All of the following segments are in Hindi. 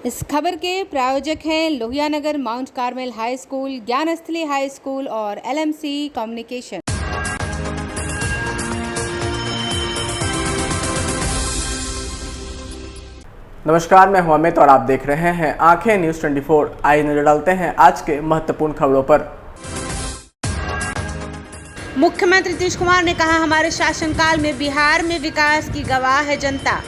इस खबर के प्रायोजक हैं Lohia Nagar Mount Carmel high school, Gyansthali high school और LMC कम्युनिकेशन। नमस्कार, मैं हूं अमित और आप देख रहे हैं आंखें न्यूज़ 24। आइए नजर डालते हैं आज के महत्वपूर्ण खबरों पर। मुख्यमंत्री नीतीश कुमार ने कहा, हमारे शासनकाल में बिहार में विकास की गवाह है जनता।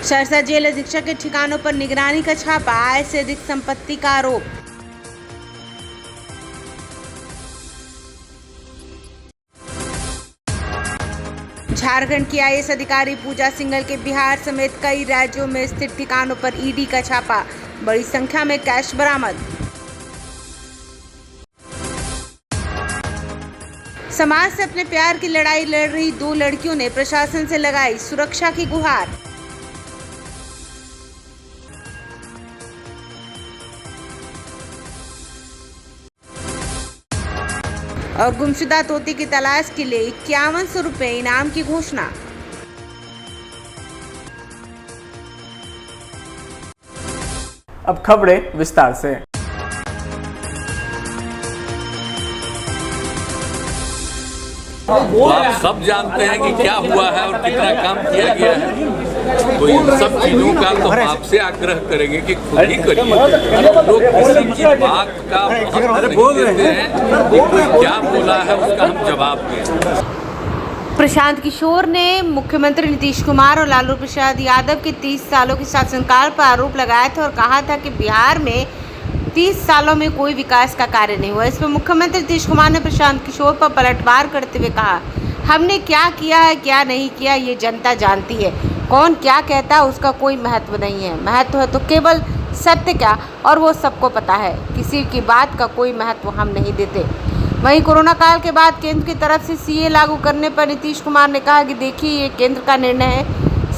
सहरसा जेल अधीक्षक के ठिकानों पर निगरानी का छापा, आय से अधिक संपत्ति का आरोप। झारखंड की IAS अधिकारी पूजा सिंघल के बिहार समेत कई राज्यों में स्थित ठिकानों पर ED का छापा, बड़ी संख्या में कैश बरामद। समाज से अपने प्यार की लड़ाई लड़ रही 2 लड़कियों ने प्रशासन से लगाई सुरक्षा की गुहार। और गुमशुदा तोते की तलाश के लिए 5100 रुपए इनाम की घोषणा। अब खबरें विस्तार से। तो आप सब जानते हैं कि क्या हुआ है और कितना काम किया गया है, तो इन सब चीजों का तो हम आपसे आग्रह करेंगे कि खुद ही करिए। लोग किसी की बात का महत्व नहीं देते हैं कि कोई क्या बोला है उसका हम जवाब दें। प्रशांत किशोर ने मुख्यमंत्री नीतीश कुमार और लालू प्रसाद यादव के 30 सालों के शासनकाल पर आरोप लगाए थे और कहा था कि बिहार में 30 सालों में कोई विकास का कार्य नहीं हुआ। इसमें मुख्यमंत्री नीतीश कुमार ने प्रशांत किशोर पर पलटवार करते हुए कहा, हमने क्या किया है क्या नहीं किया ये जनता जानती है। कौन क्या कहता है उसका कोई महत्व नहीं है। महत्व है तो केवल सत्य का, और वो सबको पता है। किसी की बात का कोई महत्व हम नहीं देते। वहीं कोरोना काल के बाद केंद्र की तरफ से CA लागू करने पर नीतीश कुमार ने कहा कि देखिए ये केंद्र का निर्णय है।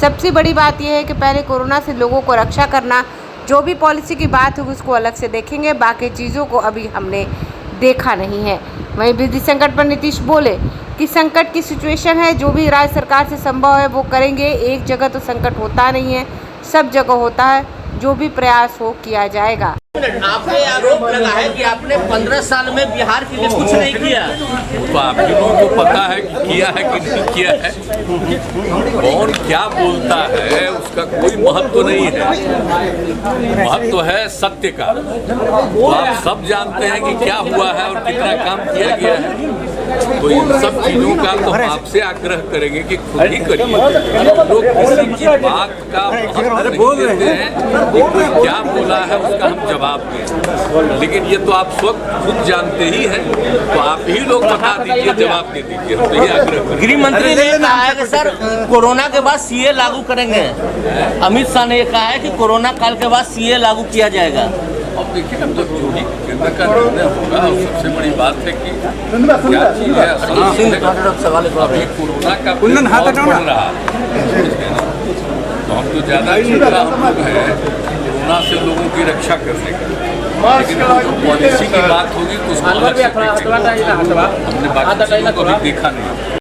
सबसे बड़ी बात यह है कि पहले कोरोना से लोगों को रक्षा करना, जो भी पॉलिसी की बात होगी उसको अलग से देखेंगे, बाकी चीज़ों को अभी हमने देखा नहीं है। वहीं बिजली संकट पर नीतीश बोले कि संकट की सिचुएशन है, जो भी राज्य सरकार से संभव है वो करेंगे। एक जगह तो संकट होता नहीं है, सब जगह होता है। जो भी प्रयास हो किया जाएगा। आपने आरोप लगा है कि आपने 15 साल में बिहार के लिए कुछ नहीं किया। तो आप लोगों को पता है कि किया है कि नहीं किया है। कौन क्या बोलता है उसका कोई महत्व नहीं है, महत्व है सत्य का। तो आप सब जानते हैं कि क्या हुआ है और कितना काम किया गया है, तो इन सब चीजों का तो हम आपसे आग्रह करेंगे कि खुद ही करिए। लोग किसी की बात का महत्व नहीं देते हैं कि कोई क्या बोला है उसका हम जवाब दें, लेकिन ये तो आप सब खुद जानते ही हैं, तो आप ही लोग बता दीजिए, जवाब दे दीजिए। तो ये आग्रह गृह मंत्री ने कहा है कि सर कोरोना के बाद CA लागू करेंगे। अमित शाह ने कहा है कि कोरोना काल के बाद CA लागू किया जाएगा। अब देखिए, अब तक जो भी केंद्र का निर्णय होगा, और सबसे बड़ी बात है कि क्या चीज़ है अभी कोरोना का बढ़ रहा है, तो हम तो ज़्यादा चिंता हम लोग हैं कोरोना से लोगों की रक्षा करने की, लेकिन जो पॉलिसी की बात होगी तो उसको अलग से देखेंगे। हमने बाकी चीज़ों को भी देखा नहीं।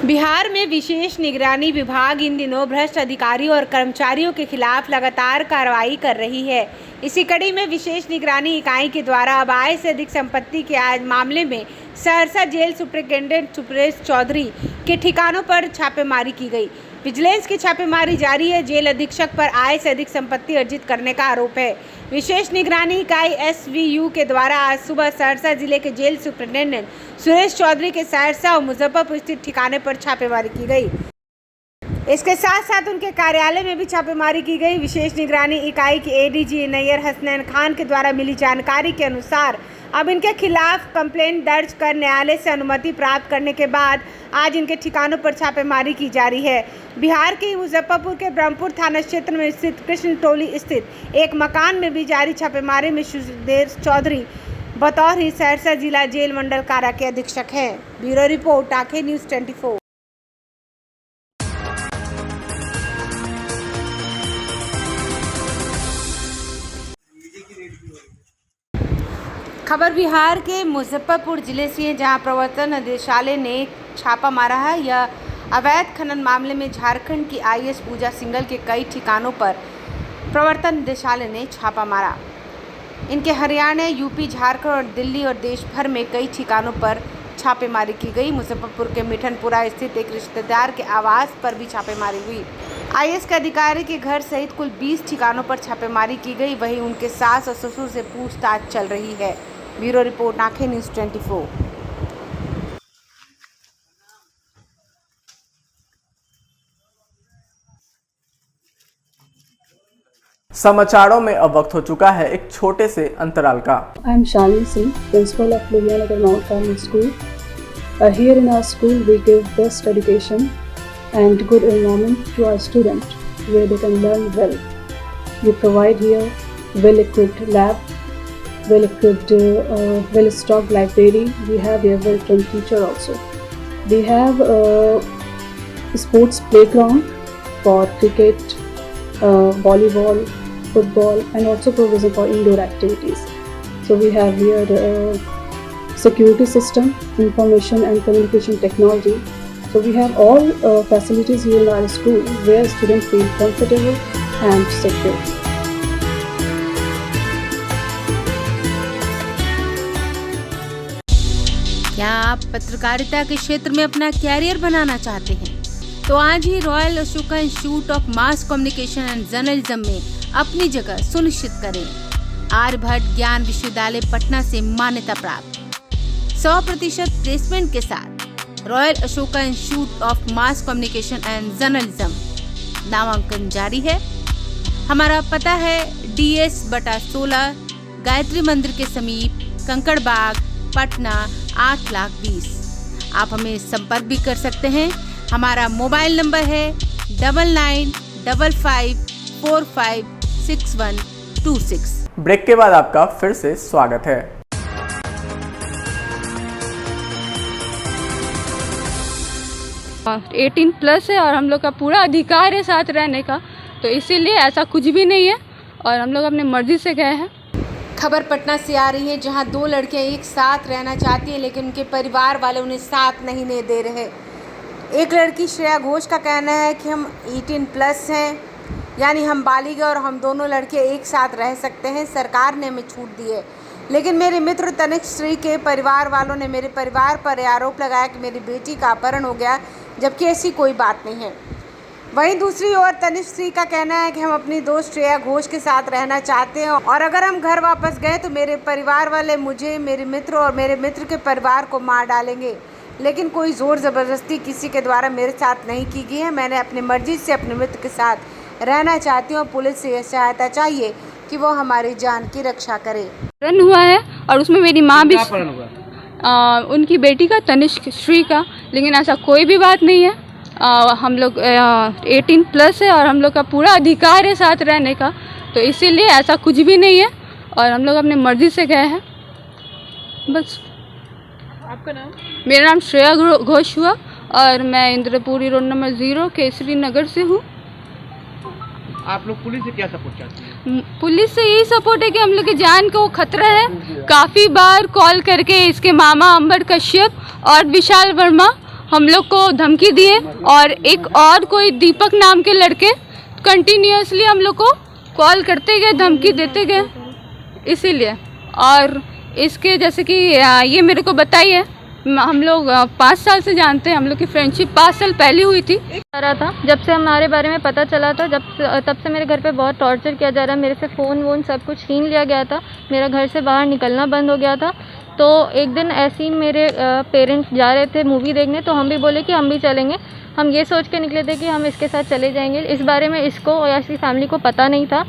बिहार में विशेष निगरानी विभाग इन दिनों भ्रष्ट अधिकारियों और कर्मचारियों के खिलाफ लगातार कार्रवाई कर रही है। इसी कड़ी में विशेष निगरानी इकाई के द्वारा अब आय से अधिक संपत्ति के मामले में सहरसा जेल सुपरिटेंडेंट सुरेश चौधरी के ठिकानों पर छापेमारी की गई। विजिलेंस की छापेमारी जारी है। जेल अधीक्षक पर आय से अधिक संपत्ति अर्जित करने का आरोप है। विशेष निगरानी इकाई SVU के द्वारा आज सुबह सहरसा जिले के जेल सुपरिटेंडेंट सुरेश चौधरी के सहरसा और मुजफ्फरपुर स्थित ठिकाने पर छापेमारी की गई। इसके साथ साथ उनके कार्यालय में भी छापेमारी की गई। विशेष निगरानी इकाई की ADG नैयर हसनैन खान के द्वारा मिली जानकारी के अनुसार अब इनके खिलाफ कंप्लेंट दर्ज कर न्यायालय से अनुमति प्राप्त करने के बाद आज इनके ठिकानों पर छापेमारी की जा रही है। बिहार के मुजफ्फरपुर के ब्रह्मपुर थाना क्षेत्र में स्थित कृष्ण टोली स्थित एक मकान में भी जारी छापेमारी में सुरेश चौधरी बतौर ही सहरसा जिला जेल मंडल कारा के अधीक्षक हैं। ब्यूरो रिपोर्ट, आंखें न्यूज़ 24। की रेट भी हो खबर बिहार के मुजफ्फरपुर जिले से है, जहां प्रवर्तन निदेशालय ने छापा मारा है। यह अवैध खनन मामले में झारखंड की आईएएस पूजा सिंघल के कई ठिकानों पर प्रवर्तन निदेशालय ने छापा मारा। इनके हरियाणा, यूपी, झारखंड और दिल्ली और देश भर में कई ठिकानों पर छापेमारी की गई। मुजफ्फरपुर के मिठनपुरा स्थित एक रिश्तेदार के आवास पर भी छापेमारी हुई। आईएएस के अधिकारी के घर सहित कुल 20 ठिकानों पर छापेमारी की गई। वहीं उनके सास और ससुर से पूछताछ चल रही है। ब्यूरो रिपोर्ट, आंखें न्यूज़ 24। समाचारों में अब वक्त हो चुका है एक छोटे से अंतराल का। I am Shalini Singh, principal of Luvyanagar Mount Carmel School. Here in our school, we give best education and good environment to our students, where they can learn well. We provide here well-equipped lab, well-equipped, well-stocked library. We have here well-trained teacher also. We have a sports playground for cricket, volleyball, football, and also provision for indoor activities. So we have here security system, information and communication technology. So we have all facilities here in our school where students feel comfortable and secure. क्या आप पत्रकारिता के क्षेत्र में अपना कैरियर बनाना चाहते हैं? तो आज ही royal Ashoka institute of mass communication and journalism में अपनी जगह सुनिश्चित करें। आर्यभट्ट ज्ञान विश्वविद्यालय पटना से मान्यता प्राप्त 100% प्लेसमेंट के साथ royal Ashoka institute of mass communication and journalism नामांकन जारी है। हमारा पता है DS/16 गायत्री मंदिर के समीप, कंकड़ बाग, पटना 8,20,000। आप हमें संपर्क भी कर सकते हैं। हमारा मोबाइल नंबर है 9955456126। ब्रेक के बाद आपका फिर से स्वागत है। हाँ, 18+ है और हम लोग का पूरा अधिकार है साथ रहने का, तो इसीलिए ऐसा कुछ भी नहीं है और हम लोग अपने मर्जी से गए हैं। खबर पटना से आ रही है, जहां 2 लड़कियां एक साथ रहना चाहती हैं, लेकिन उनके परिवार वाले उन्हें साथ नहीं दे रहे। एक लड़की श्रेया घोष का कहना है कि हम 18+ हैं, यानी हम बालिग और हम दोनों लड़के एक साथ रह सकते हैं, सरकार ने हमें छूट दी है। लेकिन मेरे मित्र तनिष्क श्री के परिवार वालों ने मेरे परिवार पर आरोप लगाया कि मेरी बेटी का अपहरण हो गया, जबकि ऐसी कोई बात नहीं है। वहीं दूसरी ओर तनिष्क श्री का कहना है कि हम अपनी दोस्त श्रेया घोष के साथ रहना चाहते हैं और अगर हम घर वापस गए तो मेरे परिवार वाले मुझे, मेरे मित्र और मेरे मित्र के परिवार को मार डालेंगे। लेकिन कोई ज़ोर ज़बरदस्ती किसी के द्वारा मेरे साथ नहीं की गई है। मैंने अपनी मर्जी से अपने मित्र के साथ रहना चाहती हूँ और पुलिस से यह सहायता चाहिए कि वो हमारी जान की रक्षा करे। अपहरण हुआ है और उसमें मेरी माँ भी, उनकी बेटी का, तनिष्क श्री का, लेकिन ऐसा कोई भी बात नहीं है। हम लोग 18+ है और हम लोग का पूरा अधिकार है साथ रहने का, तो इसीलिए ऐसा कुछ भी नहीं है और हम लोग अपने मर्जी से गए हैं बस। आपका नाम? मेरा नाम श्रेया घोष हुआ और मैं इंद्रपुरी रोड नंबर 0 केसरी नगर से हूँ। आप लोग पुलिस से क्या सपोर्ट चाहते हैं? पुलिस से यही सपोर्ट है कि हम लोग की जान को खतरा है। काफ़ी बार कॉल करके इसके मामा अंबर कश्यप और विशाल वर्मा हम लोग को धमकी दिए और एक और कोई दीपक नाम के लड़के कंटिन्यूसली हम लोग को कॉल करते गए, धमकी देते गए। इसीलिए और इसके जैसे कि ये मेरे को बताइए, हम लोग 5 साल से जानते हैं, हम लोग की फ्रेंडशिप 5 साल पहले हुई थी। रहा था जब से हमारे बारे में पता चला था, तब से मेरे घर पे बहुत टॉर्चर किया जा रहा है। मेरे से फ़ोन वोन सब कुछ छीन लिया गया था, मेरा घर से बाहर निकलना बंद हो गया था। तो एक दिन ऐसे ही मेरे पेरेंट्स जा रहे थे मूवी देखने, तो हम भी बोले कि हम भी चलेंगे। हम ये सोच के निकले थे कि हम इसके साथ चले जाएंगे। इस बारे में इसको या इसकी फैमिली को पता नहीं था।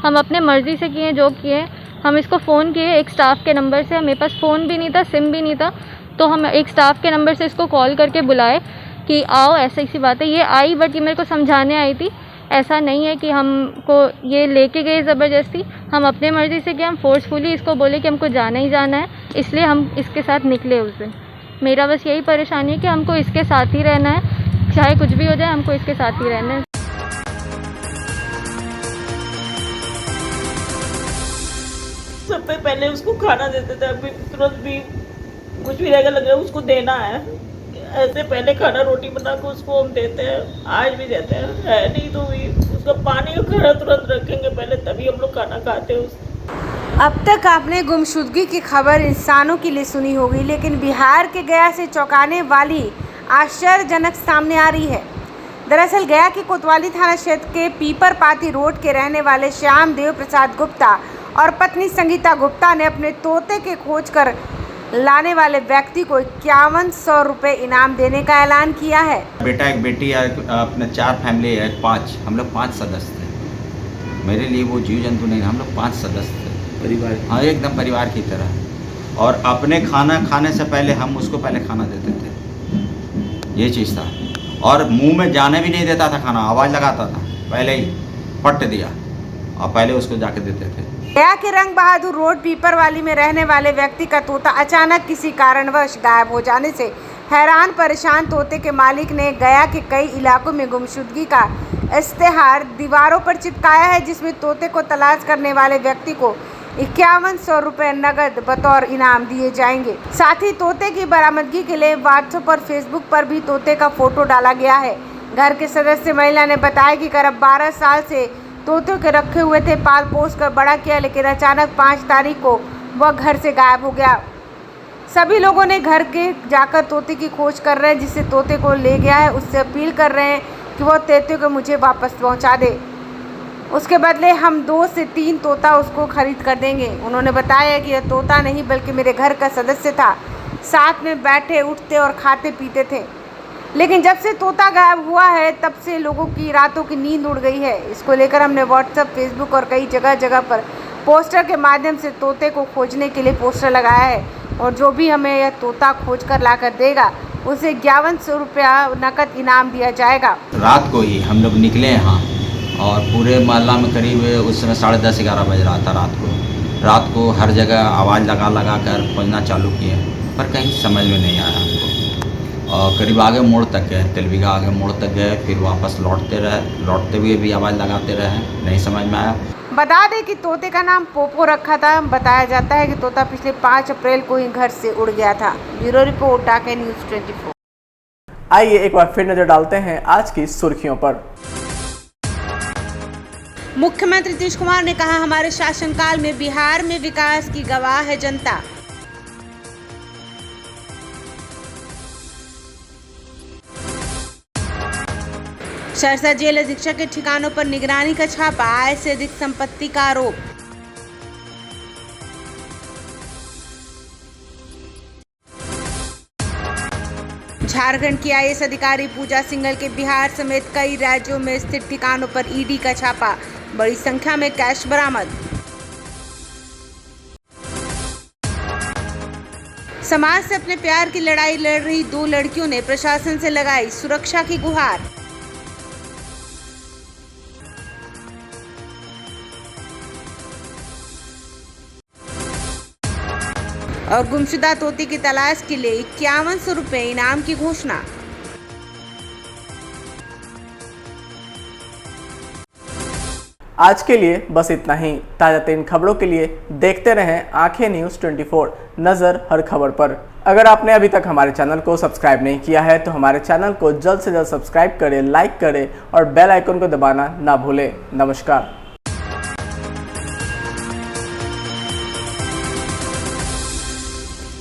हम अपने मर्ज़ी से किए जो किए। हम इसको फ़ोन किए एक स्टाफ के नंबर से, मेरे पास फ़ोन भी नहीं था, सिम भी नहीं था, तो हम एक स्टाफ के नंबर से इसको कॉल करके बुलाए कि आओ, ऐसी बात है। ये आई, बट ये मेरे को समझाने आई थी। ऐसा नहीं है कि हमको ये लेके गए ज़बरदस्ती, हम अपने मर्ज़ी से किया। हम फोर्सफुली इसको बोले कि हमको जाना ही जाना है, इसलिए हम इसके साथ निकले उस दिन। मेरा बस यही परेशानी है कि हमको इसके साथ ही रहना है, चाहे कुछ भी हो जाए, हमको इसके साथ ही रहना है। सब पे पहले उसको खाना देते थे, अभी तुरंत भी कुछ भी रहेगा लग रहा है उसको देना है, ऐसे पहले खाना रोटी बना के उसको हम देते हैं, आज भी देते हैं, है नहीं तो भी उसका पानी और खाना तुरंत रखेंगे पहले, तभी हम लोग खाना खाते हैं। अब तक आपने गुमशुदगी की खबर इंसानों के लिए सुनी होगी, लेकिन बिहार के गया से चौंकाने वाली आश्चर्यजनक सामने आ रही है। दरअसल गया के कोतवाली थाना क्षेत्र के पीपरपाती रोड के रहने वाले श्याम देव प्रसाद गुप्ता और पत्नी संगीता गुप्ता ने अपने तोते के खोज कर लाने वाले व्यक्ति को 5100 रुपये इनाम देने का ऐलान किया है। बेटा एक बेटी है, अपने 4 फैमिली है, 5 हम लोग 5 सदस्य थे। मेरे लिए वो जीव जंतु नहीं, हम लोग 5 सदस्य थे, परिवार। हाँ, एकदम परिवार की तरह। और अपने खाना खाने से पहले हम उसको पहले खाना देते थे, ये चीज़ था। और मुंह में जाने भी नहीं देता था खाना, आवाज़ लगाता था, पहले ही पट दिया और पहले उसको जाके देते थे। गया के रंग बहादुर रोड पीपरवाली में रहने वाले व्यक्ति का तोता अचानक किसी कारणवश गायब हो जाने से हैरान परेशान तोते के मालिक ने गया के कई इलाकों में गुमशुदगी का इश्तेहार दीवारों पर चिपकाया है, जिसमें तोते को तलाश करने वाले व्यक्ति को 5100 रुपये नगद बतौर इनाम दिए जाएंगे। साथ ही तोते की बरामदगी के लिए व्हाट्सएप और फेसबुक पर भी तोते का फोटो डाला गया है। घर के सदस्य महिला ने बताया कि करीब 12 साल से तोतों के रखे हुए थे, पाल पोस कर बड़ा किया, लेकिन अचानक 5 तारीख को वह घर से गायब हो गया। सभी लोगों ने घर के जाकर तोते की खोज कर रहे हैं, जिससे तोते को ले गया है उससे अपील कर रहे हैं कि वह तोते को मुझे वापस पहुंचा दे, उसके बदले हम 2 से 3 तोता उसको खरीद कर देंगे। उन्होंने बताया कि यह तोता नहीं बल्कि मेरे घर का सदस्य था, साथ में बैठे उठते और खाते पीते थे, लेकिन जब से तोता गायब हुआ है तब से लोगों की रातों की नींद उड़ गई है। इसको लेकर हमने व्हाट्सएप, फेसबुक और कई जगह जगह पर पोस्टर के माध्यम से तोते को खोजने के लिए पोस्टर लगाया है, और जो भी हमें यह तोता खोज कर ला कर देगा उसे 5100 रुपया नकद इनाम दिया जाएगा। रात को ही हम लोग निकले यहाँ और पूरे मोहल्ला में करीब उस समय 10:30-11 बज रहा था रात को हर जगह आवाज़ लगा कर खोजना चालू किए, पर कहीं समझ में नहीं आया हमको। और करीब आगे मोड़ तक गए, तेलबिगा आगे मोड़ तक गए, फिर वापस लौटते हुए भी आवाज़ लगाते रहे, नहीं समझ में आया। बता दें कि तोते का नाम पोपो रखा था। बताया जाता है कि तोता पिछले 5 अप्रैल को ही घर से उड़ गया था। ब्यूरो रिपोर्ट टाके न्यूज़ 24। आइए एक बार फिर नजर डालते हैं आज की सुर्खियों पर। मुख्यमंत्री नीतीश कुमार ने कहा, हमारे शासनकाल में बिहार में विकास की गवाह है जनता। सरसा जेल अधीक्षक के ठिकानों पर निगरानी का छापा, आय से अधिक संपत्ति का आरोप। झारखंड की आईएएस अधिकारी पूजा सिंघल के बिहार समेत कई राज्यों में स्थित ठिकानों पर ईडी का छापा, बड़ी संख्या में कैश बरामद। समाज से अपने प्यार की लड़ाई लड़ रही 2 लड़कियों ने प्रशासन से लगाई सुरक्षा की गुहार। और गुमशुदा तोते की तलाश के लिए 5100 रुपये इनाम की घोषणा। आज के लिए बस इतना ही। ताज़ा 3 खबरों के लिए देखते रहें आंखें न्यूज़ 24, नज़र हर खबर पर। अगर आपने अभी तक हमारे चैनल को सब्सक्राइब नहीं किया है तो हमारे चैनल को जल्द से जल्द सब्सक्राइब करें, लाइक करें और बेल आइकन को दबाना ना भूलें। नमस्कार।